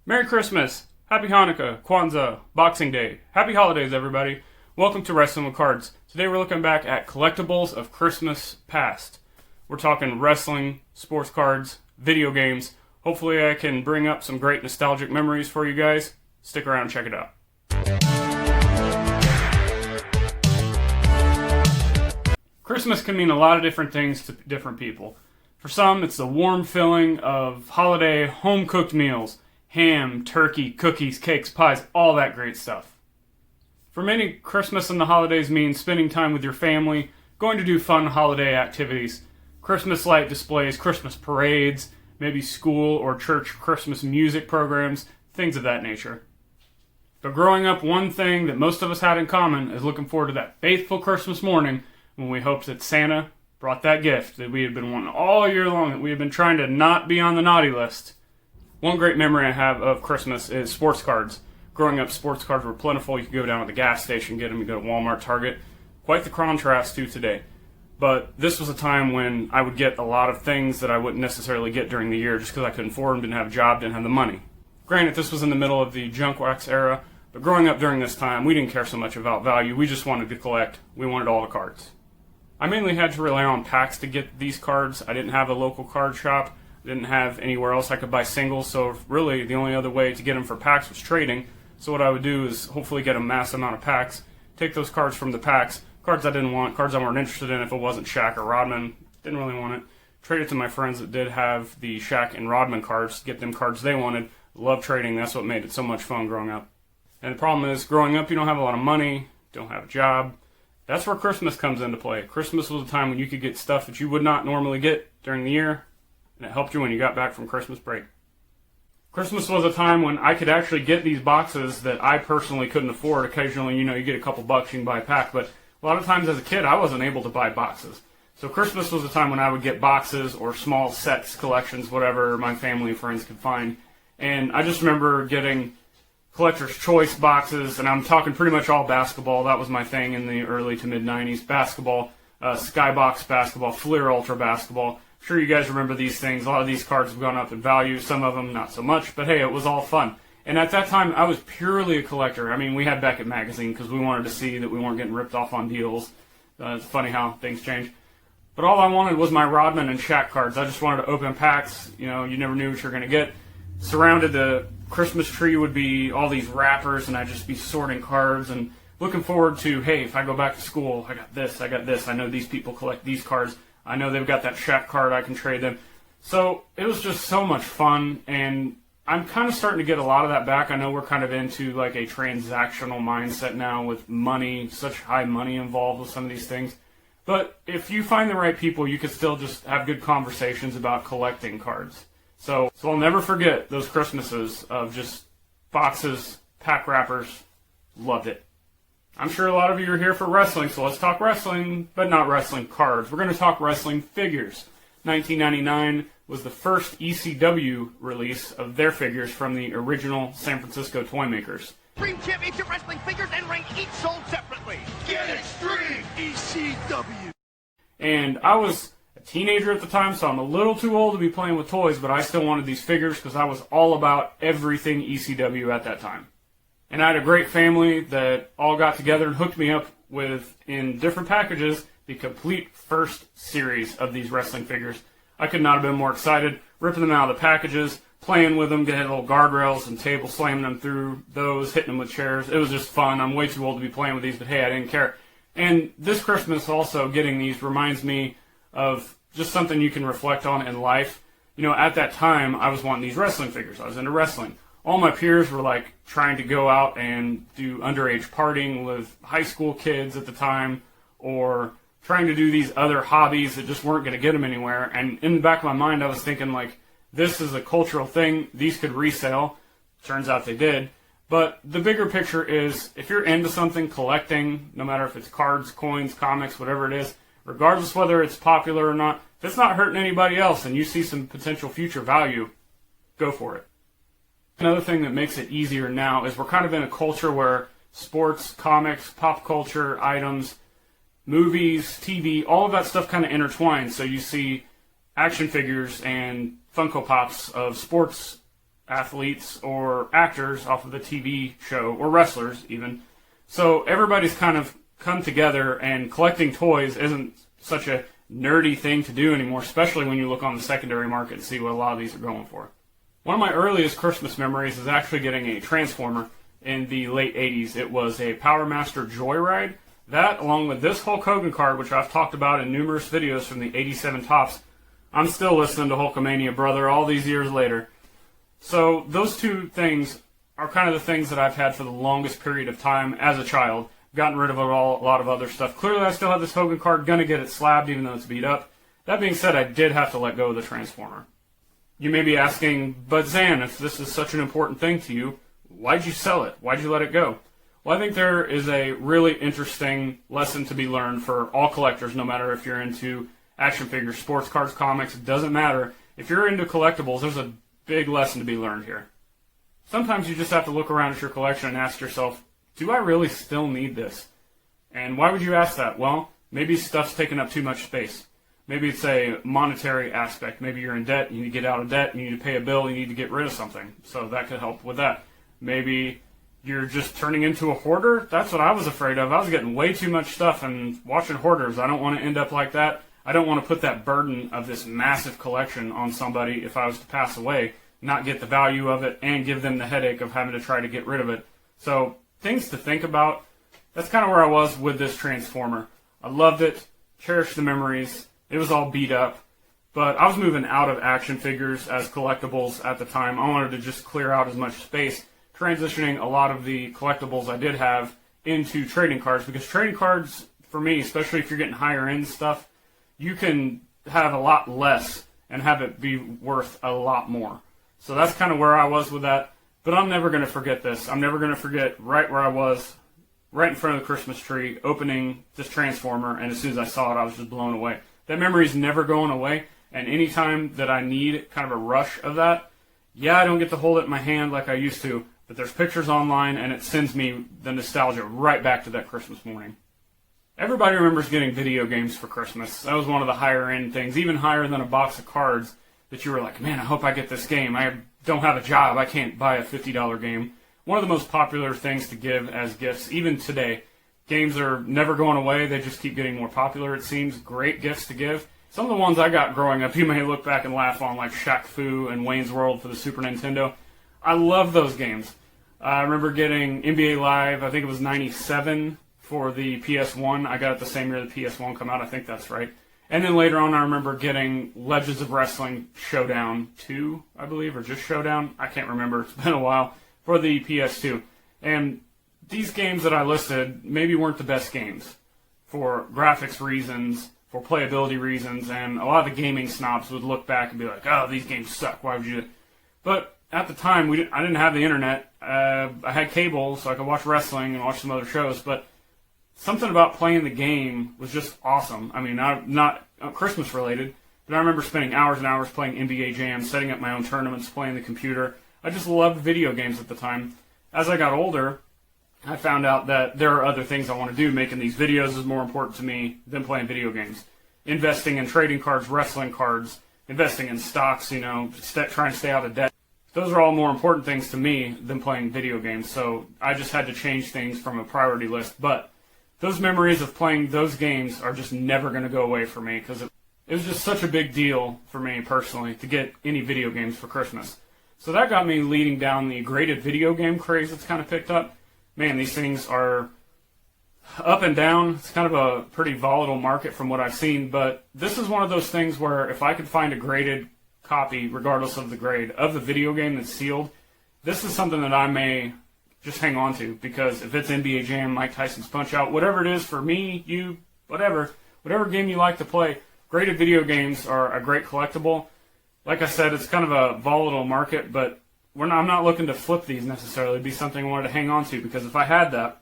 Merry Christmas! Happy Hanukkah, Kwanzaa, Boxing Day. Happy holidays, everybody. Welcome to Wrestling with Cards. Today we're looking back at collectibles of Christmas past. We're talking wrestling, sports cards, video games. Hopefully I can bring up some great nostalgic memories for you guys. Stick around and check it out. Christmas can mean a lot of different things to different people. For some, it's the warm feeling of holiday home-cooked meals. Ham, turkey, cookies, cakes, pies, all that great stuff. For many, Christmas and the holidays mean spending time with your family, going to do fun holiday activities, Christmas light displays, Christmas parades, maybe school or church Christmas music programs, things of that nature. But growing up, one thing that most of us had in common is looking forward to that faithful Christmas morning when we hoped that Santa brought that gift that we had been wanting all year long, that we had been trying to not be on the naughty list. One great memory I have of Christmas is sports cards. Growing up, sports cards were plentiful. You could go down to the gas station, get them, you go to Walmart, Target. Quite the contrast to today. But this was a time when I would get a lot of things that I wouldn't necessarily get during the year just because I couldn't afford them, didn't have a job, didn't have the money. Granted, this was in the middle of the junk wax era, but growing up during this time, we didn't care so much about value. We just wanted to collect. We wanted all the cards. I mainly had to rely on packs to get these cards. I didn't have a local card shop. Didn't have anywhere else I could buy singles, so really the only other way to get them for packs was trading. So what I would do is hopefully get a mass amount of packs, take those cards from the packs, cards I didn't want, cards I weren't interested in if it wasn't Shaq or Rodman, didn't really want it, trade it to my friends that did have the Shaq and Rodman cards, get them cards they wanted. Love trading, that's what made it so much fun growing up. And the problem is, growing up you don't have a lot of money, don't have a job. That's where Christmas comes into play. Christmas was a time when you could get stuff that you would not normally get during the year, and it helped you when you got back from Christmas break. Christmas was a time when I could actually get these boxes that I personally couldn't afford. Occasionally, you get a couple bucks, you can buy a pack, but a lot of times as a kid, I wasn't able to buy boxes. So Christmas was a time when I would get boxes or small sets, collections, whatever my family and friends could find. And I just remember getting collector's choice boxes, and I'm talking pretty much all basketball. That was my thing in the early to mid-90s. Basketball, Skybox basketball, Fleer Ultra basketball. Sure, you guys remember these things. A lot of these cards have gone up in value, some of them not so much, but hey, it was all fun. And at that time, I was purely a collector. I mean, we had Beckett magazine because we wanted to see that we weren't getting ripped off on deals. It's funny how things change. But all I wanted was my Rodman and Shaq cards. I just wanted to open packs. You never knew what you were going to get. Surrounded the Christmas tree would be all these wrappers, and I'd just be sorting cards and looking forward to, hey, if I go back to school, I got this, I know these people collect these cards. I know they've got that Shaq card, I can trade them. So it was just so much fun, and I'm kind of starting to get a lot of that back. I know we're kind of into like a transactional mindset now with money, such high money involved with some of these things. But if you find the right people, you can still just have good conversations about collecting cards. So I'll never forget those Christmases of just boxes, pack wrappers. Loved it. I'm sure a lot of you are here for wrestling, so let's talk wrestling, but not wrestling cards. We're going to talk wrestling figures. 1999 was the first ECW release of their figures from the original San Francisco toy makers. Extreme Championship Wrestling figures and ring each sold separately. Get Extreme ECW. And I was a teenager at the time, so I'm a little too old to be playing with toys, but I still wanted these figures because I was all about everything ECW at that time. And I had a great family that all got together and hooked me up with, in different packages, the complete first series of these wrestling figures. I could not have been more excited, ripping them out of the packages, playing with them, getting little guardrails and tables, slamming them through those, hitting them with chairs. It was just fun. I'm way too old to be playing with these, but hey, I didn't care. And this Christmas also, getting these reminds me of just something you can reflect on in life. At that time, I was wanting these wrestling figures. I was into wrestling. All my peers were like trying to go out and do underage partying with high school kids at the time, or trying to do these other hobbies that just weren't going to get them anywhere. And in the back of my mind, I was thinking, like, this is a cultural thing. These could resell. Turns out they did. But the bigger picture is, if you're into something, collecting, no matter if it's cards, coins, comics, whatever it is, regardless whether it's popular or not, if it's not hurting anybody else and you see some potential future value, go for it. Another thing that makes it easier now is we're kind of in a culture where sports, comics, pop culture, items, movies, TV, all of that stuff kind of intertwines. So you see action figures and Funko Pops of sports athletes or actors off of the TV show, or wrestlers even. So everybody's kind of come together, and collecting toys isn't such a nerdy thing to do anymore, especially when you look on the secondary market and see what a lot of these are going for. One of my earliest Christmas memories is actually getting a Transformer in the late 80s. It was a Power Master Joyride. That, along with this Hulk Hogan card, which I've talked about in numerous videos from the 87 Tops. I'm still listening to Hulkamania, brother, all these years later. So those two things are kind of the things that I've had for the longest period of time as a child. Gotten rid of it all, a lot of other stuff. Clearly, I still have this Hogan card, gonna get it slabbed even though it's beat up. That being said, I did have to let go of the Transformer. You may be asking, but Zhan, if this is such an important thing to you, why'd you sell it? Why'd you let it go? Well, I think there is a really interesting lesson to be learned for all collectors, no matter if you're into action figures, sports cards, comics, it doesn't matter. If you're into collectibles, there's a big lesson to be learned here. Sometimes you just have to look around at your collection and ask yourself, do I really still need this? And why would you ask that? Well, maybe stuff's taking up too much space. Maybe it's a monetary aspect. Maybe you're in debt, you need to get out of debt, you need to pay a bill, you need to get rid of something. So that could help with that. Maybe you're just turning into a hoarder. That's what I was afraid of. I was getting way too much stuff and watching hoarders. I don't want to end up like that. I don't want to put that burden of this massive collection on somebody if I was to pass away, not get the value of it, and give them the headache of having to try to get rid of it. So things to think about. That's kind of where I was with this Transformer. I loved it, cherished the memories. It was all beat up, but I was moving out of action figures as collectibles at the time. I wanted to just clear out as much space, transitioning a lot of the collectibles I did have into trading cards, because trading cards, for me, especially if you're getting higher end stuff, you can have a lot less and have it be worth a lot more. So that's kind of where I was with that. But I'm never going to forget this. I'm never going to forget right where I was, right in front of the Christmas tree, opening this Transformer, and as soon as I saw it, I was just blown away. That memory is never going away, and anytime that I need kind of a rush of that, yeah, I don't get to hold it in my hand like I used to, but there's pictures online, and it sends me the nostalgia right back to that Christmas morning. Everybody remembers getting video games for Christmas. That was one of the higher end things, even higher than a box of cards, that you were like, man, I hope I get this game. I don't have a job. I can't buy a $50 game. One of the most popular things to give as gifts, even today. Games are never going away. They just keep getting more popular, it seems. Great gifts to give. Some of the ones I got growing up, you may look back and laugh on, like Shaq Fu and Wayne's World for the Super Nintendo. I love those games. I remember getting NBA Live, I think it was 97 for the PS1. I got it the same year the PS1 came out, I think that's right. And then later on, I remember getting Legends of Wrestling Showdown 2, I believe, or just Showdown. I can't remember. It's been a while, for the PS2. And these games that I listed maybe weren't the best games for graphics reasons, for playability reasons, and a lot of the gaming snobs would look back and be like, oh, these games suck, why would you do it? But at the time, I didn't have the internet. I had cable, so I could watch wrestling and watch some other shows, but something about playing the game was just awesome. I mean, not Christmas related, but I remember spending hours and hours playing NBA Jam, setting up my own tournaments, playing the computer. I just loved video games at the time. As I got older, I found out that there are other things I want to do. Making these videos is more important to me than playing video games. Investing in trading cards, wrestling cards, investing in stocks, trying to stay out of debt. Those are all more important things to me than playing video games. So I just had to change things from a priority list. But those memories of playing those games are just never going to go away for me, because it was just such a big deal for me personally to get any video games for Christmas. So that got me leading down the graded video game craze that's kind of picked up. Man, these things are up and down. It's kind of a pretty volatile market from what I've seen, but this is one of those things where if I could find a graded copy, regardless of the grade, of the video game that's sealed, this is something that I may just hang on to, because if it's NBA Jam, Mike Tyson's Punch-Out, whatever it is for me, you, whatever game you like to play, graded video games are a great collectible. Like I said, it's kind of a volatile market, but I'm not looking to flip these necessarily. It'd be something I wanted to hang on to, because if I had that,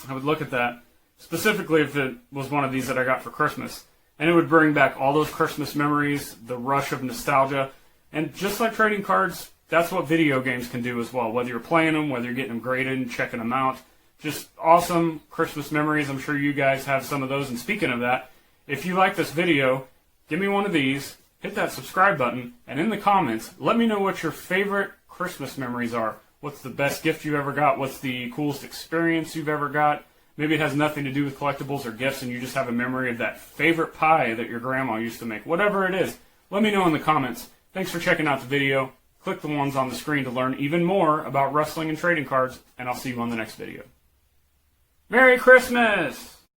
I would look at that, specifically if it was one of these that I got for Christmas, and it would bring back all those Christmas memories, the rush of nostalgia, and just like trading cards, that's what video games can do as well. Whether you're playing them, whether you're getting them graded and checking them out, just awesome Christmas memories. I'm sure you guys have some of those, and speaking of that, if you like this video, give me one of these, hit that subscribe button, and in the comments, let me know what your favorite Christmas memories are. What's the best gift you ever got? What's the coolest experience you've ever got? Maybe it has nothing to do with collectibles or gifts and you just have a memory of that favorite pie that your grandma used to make. Whatever it is, let me know in the comments. Thanks for checking out the video. Click the ones on the screen to learn even more about wrestling and trading cards, and I'll see you on the next video. Merry Christmas!